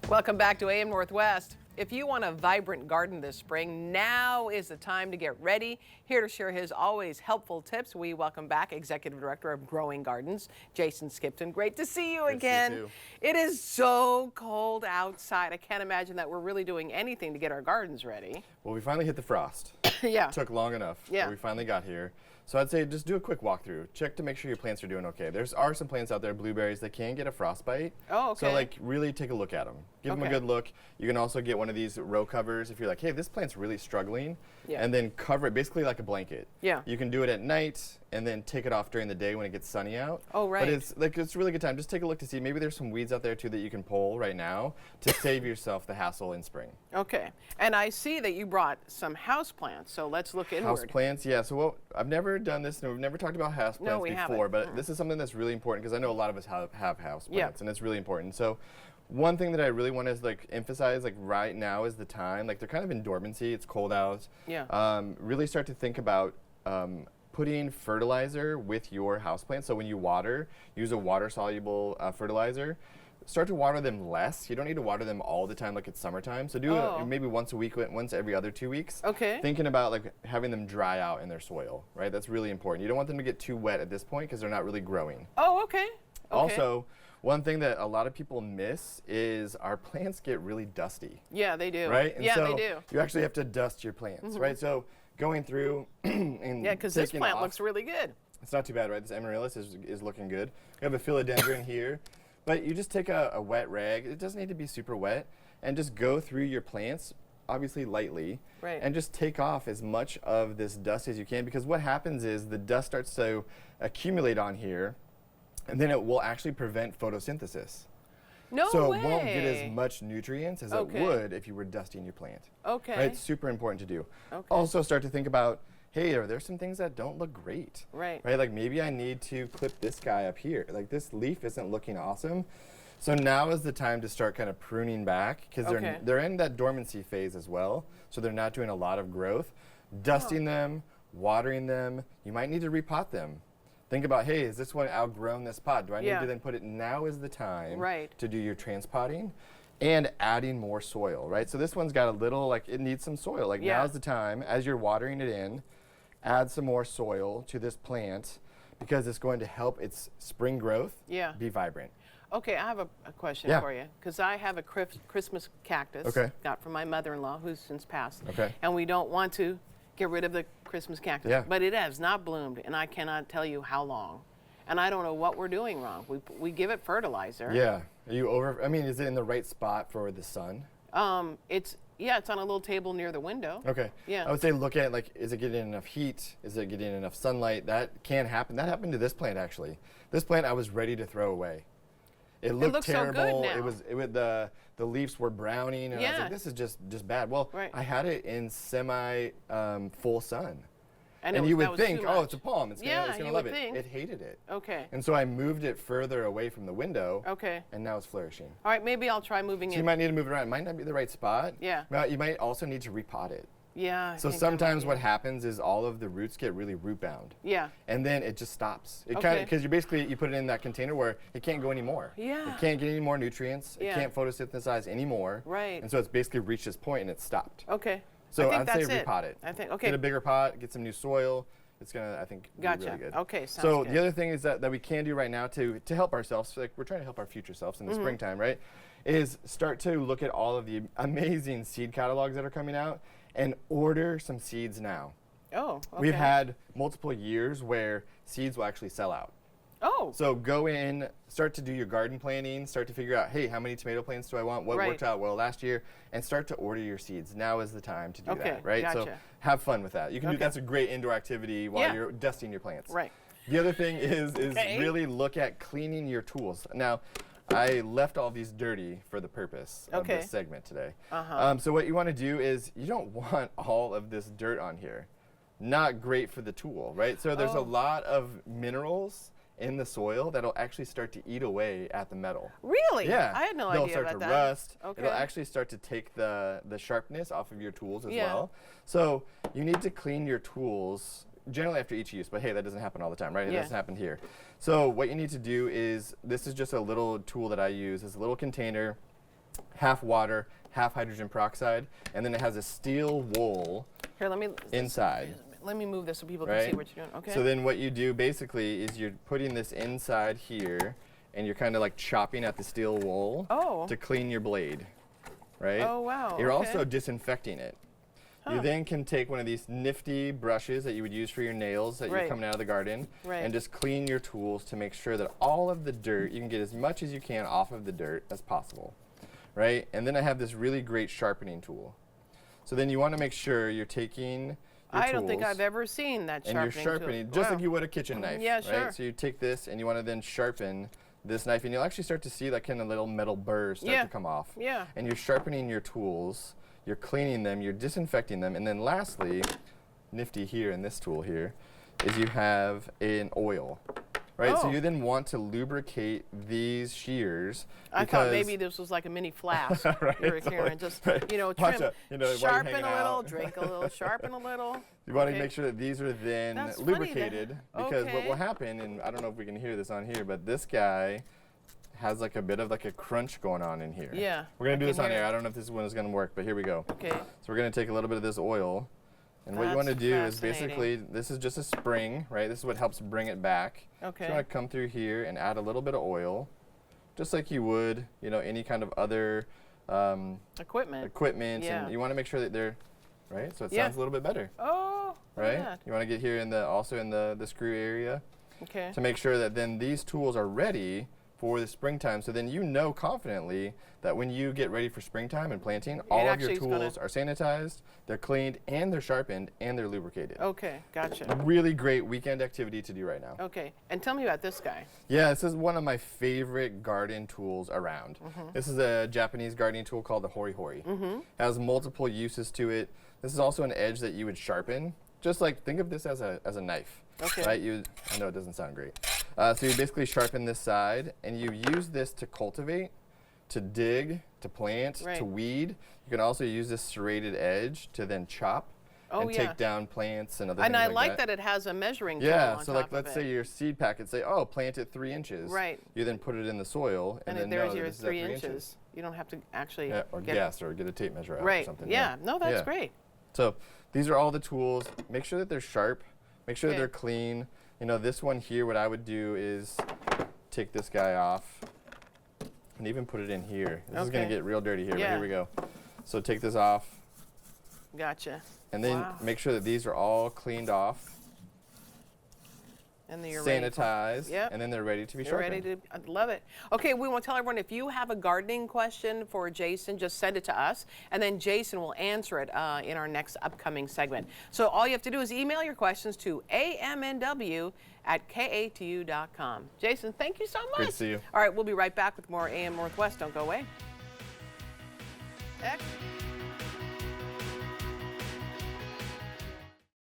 Welcome back to AM Northwest. If you want a vibrant garden this spring, now is the time to get ready. Here to share his always helpful tips, we welcome back Executive Director of Growing Gardens, Jason Skipton. Great to see you again. To see you too. It is so cold outside. I can't imagine that we're really doing anything to get our gardens ready. Well, we finally hit the frost. Yeah. Took long enough. Yeah. But we finally got here. So I'd say just do a quick walkthrough. Check to make sure your plants are doing okay. There are some plants out there, blueberries, that can get a frostbite. Oh, okay. So like really take a look at them. Give them a good look. You can also get one of these row covers if you're like, hey, this plant's really struggling. Yeah. And then cover it basically like a blanket. Yeah. You can do it at night and then take it off during the day when it gets sunny out. Oh, right. But it's a really good time. Just take a look to see maybe there's some weeds out there too that you can pull right now to save yourself the hassle in spring. Okay. And I see that you brought some house plants, so let's look inward. House plants, yeah. So I've never done this, and we've never talked about house plants we before, haven't. but this is something that's really important because I know a lot of us have house Yeah. plants, and it's really important. So one thing that I really want to emphasize right now is the time. They're kind of in dormancy. It's cold out. Yeah. Really start to think about putting fertilizer with your houseplant. So when you water, use a water-soluble fertilizer. Start to water them less. You don't need to water them all the time like it's summertime. So do it maybe once a week, once every other 2 weeks. Okay. Thinking about having them dry out in their soil, right? That's really important. You don't want them to get too wet at this point because they're not really growing. Oh, okay. Also, one thing that a lot of people miss is our plants get really dusty. Yeah, they do. Right? And yeah, so they do. You actually have to dust your plants, right? So going through and Yeah, because this taking plant off- looks really good. It's not too bad, right? This amaryllis is looking good. We have a philodendron here. But you just take a wet rag. It doesn't need to be super wet. And just go through your plants, obviously lightly. Right. And just take off as much of this dust as you can. Because what happens is the dust starts to accumulate on here. And then it will actually prevent photosynthesis. No so way. it won't get as much nutrients as it would if you were dusting your plant. Okay. Right? It's super important to do. Okay. Also start to think about, hey, are there some things that don't look great? Right. Right, like maybe I need to clip this guy up here. Like this leaf isn't looking awesome. So now is the time to start kind of pruning back because they're in that dormancy phase as well. So they're not doing a lot of growth. Dusting them, watering them, you might need to repot them. Think about, hey, is this one outgrown this pot? Do I need to then put it, now is the time to do your transpotting and adding more soil, right? So this one's got a little, it needs some soil. Now's the time, as you're watering it in, add some more soil to this plant because it's going to help its spring growth be vibrant. Okay, I have a question for you because I have a Christmas cactus got from my mother-in-law who's since passed. And we don't want to get rid of the Christmas cactus, but it has not bloomed and I cannot tell you how long. And I don't know what we're doing wrong. We give it fertilizer. Yeah. Are you is it in the right spot for the sun? It's on a little table near the window. Okay. Yeah. I would say look at is it getting enough heat? Is it getting enough sunlight? That can happen. That happened to this plant actually. This plant I was ready to throw away. It looked terrible. So good now. It was the leaves were browning and I was like, this is just bad. Well, I had it in semi full sun. And you would think, oh, it's a palm. It's gonna love it. It hated it. Okay. And so I moved it further away from the window. Okay. And now it's flourishing. All right, maybe I'll try moving it. You might need to move it around. It might not be the right spot. Yeah. Well, you might also need to repot it. Yeah. So sometimes what happens is all of the roots get really root bound. Yeah. And then it just stops. It kind of because you put it in that container where it can't go anymore. Yeah. It can't get any more nutrients. It can't photosynthesize anymore. Right. And so it's basically reached this point and it stopped. Okay. So I'd say repot it. I think okay. Get a bigger pot. Get some new soil. It's gonna, I think, be really good. Okay, sounds good. So good. the other thing is that we can do right now to help ourselves, we're trying to help our future selves in the springtime, right? Is start to look at all of the amazing seed catalogs that are coming out and order some seeds now. Oh, okay. We've had multiple years where seeds will actually sell out. Oh. So go in, start to do your garden planning, start to figure out, hey, how many tomato plants do I want? What worked out well last year? And start to order your seeds. Now is the time to do that, right? Gotcha. So have fun with that. You can do that's a great indoor activity while you're dusting your plants. Right. The other thing is really look at cleaning your tools. Now, I left all these dirty for the purpose of this segment today. So what you want to do is you don't want all of this dirt on here. Not great for the tool, right? So there's a lot of minerals in the soil that'll actually start to eat away at the metal. Really? Yeah. I had no They'll idea about that. They'll start to rust. Okay. It'll actually start to take the sharpness off of your tools as well. So you need to clean your tools generally after each use, but hey, that doesn't happen all the time, right? It doesn't happen here. So what you need to do is, this is just a little tool that I use. It's a little container. half water, half hydrogen peroxide, and then it has a steel wool inside. Let me move this so people can see what you're doing. Okay. So then what you do basically is you're putting this inside here, and you're kind of like chopping at the steel wool to clean your blade, right? Oh, wow. You're also disinfecting it. Huh. You then can take one of these nifty brushes that you would use for your nails that you're coming out of the garden and just clean your tools to make sure that all of the dirt, you can get as much as you can off of the dirt as possible, right? And then I have this really great sharpening tool. So then you want to make sure you're taking I don't think I've ever seen that sharpening tool. And you're sharpening just like you would a kitchen knife, yeah, sure. right? So you take this and you want to then sharpen this knife, and you'll actually start to see like kind of little metal burrs start to come off. Yeah. And you're sharpening your tools. You're cleaning them, you're disinfecting them, and then lastly, nifty here in this tool here, is you have an oil, right? So you then want to lubricate these shears. I thought maybe this was like a mini flask. You were carrying, just, you know, trim, sharpen a little, drink a little, sharpen a little. You want to make sure that these are then lubricated, because what will happen, and I don't know if we can hear this on here, but this guy has like a bit of like a crunch going on in here. Yeah. We're going to do this on air. I don't know if this one is going to work, but here we go. Okay. So we're going to take a little bit of this oil. And what you want to do is basically, this is just a spring, right? This is what helps bring it back. Okay. So you want to come through here and add a little bit of oil, just like you would, you know, any kind of other equipment. Yeah. And you want to make sure that they're, right? So it sounds a little bit better. Oh, right? You want to get here in the, also in the screw area. Okay. To make sure that then these tools are ready for the springtime, so then you know confidently that when you get ready for springtime and planting, all of your tools are sanitized, they're cleaned, and they're sharpened, and they're lubricated. Okay, gotcha. A really great weekend activity to do right now. Okay, and tell me about this guy. Yeah, this is one of my favorite garden tools around. This is a Japanese gardening tool called the Hori Hori. It has multiple uses to it. This is also an edge that you would sharpen. Just like, think of this as a knife. Okay. Right? I know it doesn't sound great. So you basically sharpen this side, and you use this to cultivate, to dig, to plant, to weed. You can also use this serrated edge to then chop and take down plants and other things like that. And I like that it has a measuring tool on top of it. Yeah, so like let's say your seed packet say, oh, plant it 3 inches. Right. You then put it in the soil, and then there's know your this is 3 inches. You don't have to actually or guess or get a tape measure out or something. Yeah, no, that's great. So these are all the tools. Make sure that they're sharp. Make sure that they're clean. You know, this one here, what I would do is take this guy off and even put it in here. This is going to get real dirty here, but here we go. So take this off. Gotcha. And then make sure that these are all cleaned off. And then you're sanitized, and then they're ready to be sharpened. Ready to, I love it. Okay, we want to tell everyone, if you have a gardening question for Jason, just send it to us, and then Jason will answer it in our next upcoming segment. So all you have to do is email your questions to amnw@katu.com. Jason, thank you so much. Good to see you. All right, we'll be right back with more AM Northwest. Don't go away. Excellent.